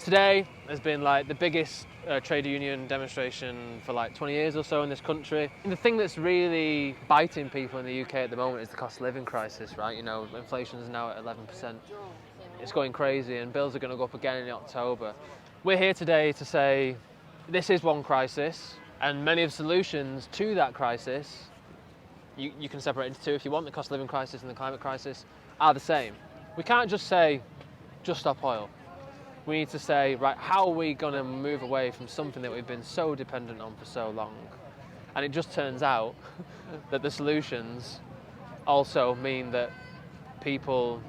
Today has been like the biggest trade union demonstration for like 20 years or so in this country. And the thing that's really biting people in the UK at the moment is the cost of living crisis, right? You know, inflation is now at 11%. It's going crazy and bills are going to go up again in October. We're here today to say this is one crisis, and many of the solutions to that crisis, you can separate into two if you want. The cost of living crisis and the climate crisis are the same. We can't just say, just stop oil. We need to say, right, how are we going to move away from something that we've been so dependent on for so long? And it just turns out that the solutions also mean that people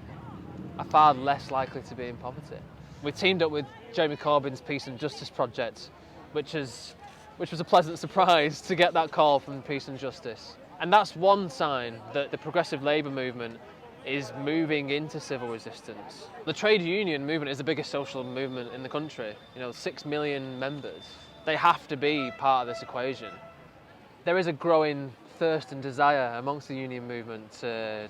are far less likely to be in poverty. We teamed up with Jeremy Corbyn's Peace and Justice Project, which was a pleasant surprise to get that call from Peace and Justice. And that's one sign that the progressive labour movement is moving into civil resistance. The trade union movement is the biggest social movement in the country. 6 million members. They have to be part of this equation. There is a growing thirst and desire amongst the union movement to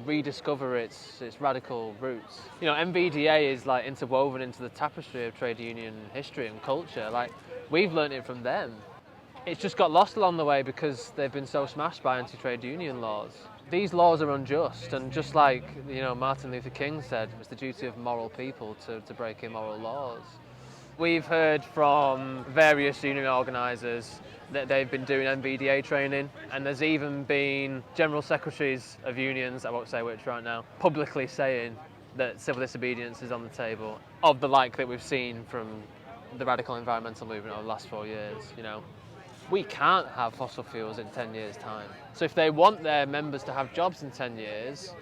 rediscover its radical roots. NVDA is like interwoven into the tapestry of trade union history and culture. Like, we've learnt it from them. It's just got lost along the way because they've been so smashed by anti-trade union laws. These laws are unjust, and just like Martin Luther King said, it's the duty of moral people to break immoral laws. We've heard from various union organisers that they've been doing NVDA training, and there's even been general secretaries of unions, I won't say which right now, publicly saying that civil disobedience is on the table, of the like that we've seen from the radical environmental movement over the last 4 years. We can't have fossil fuels in 10 years' time. So if they want their members to have jobs in 10 years,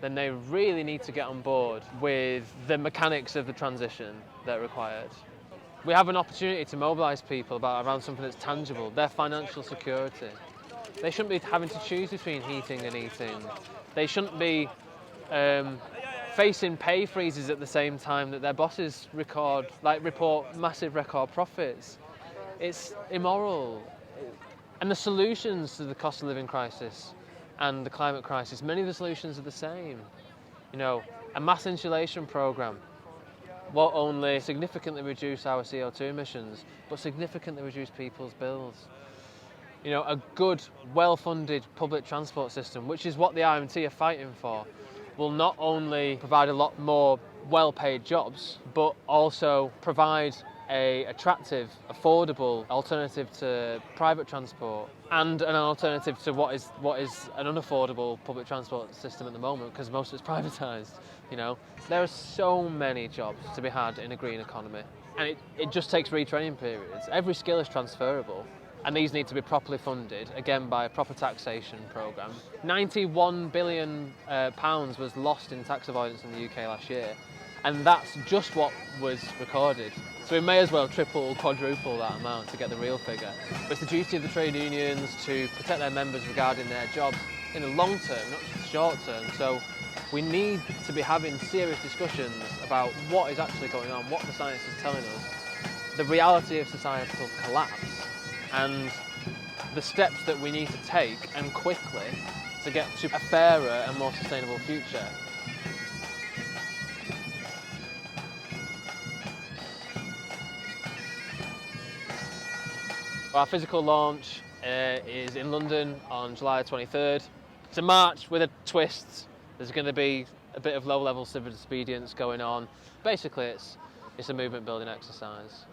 then they really need to get on board with the mechanics of the transition that are required. We have an opportunity to mobilise people around something that's tangible, their financial security. They shouldn't be having to choose between heating and eating. They shouldn't be facing pay freezes at the same time that their bosses report massive record profits. It's immoral. And the solutions to the cost of living crisis and the climate crisis, many of the solutions are the same. A mass insulation programme won't only significantly reduce our CO2 emissions, but significantly reduce people's bills. A good, well-funded public transport system, which is what the RMT are fighting for, will not only provide a lot more well-paid jobs, but also provide an attractive, affordable alternative to private transport, and an alternative to what is an unaffordable public transport system at the moment, because most of it's privatised. There are so many jobs to be had in a green economy, and it just takes retraining periods. Every skill is transferable, and these need to be properly funded, again by a proper taxation programme. £91 billion was lost in tax avoidance in the UK last year, and that's just what was recorded. So we may as well triple, quadruple that amount to get the real figure. But it's the duty of the trade unions to protect their members regarding their jobs in the long term, not just the short term. So we need to be having serious discussions about what is actually going on, what the science is telling us, the reality of societal collapse, and the steps that we need to take, and quickly, to get to a fairer and more sustainable future. Our physical launch is in London on July 23rd. It's a march with a twist. There's going to be a bit of low-level civil disobedience going on. Basically, it's a movement-building exercise.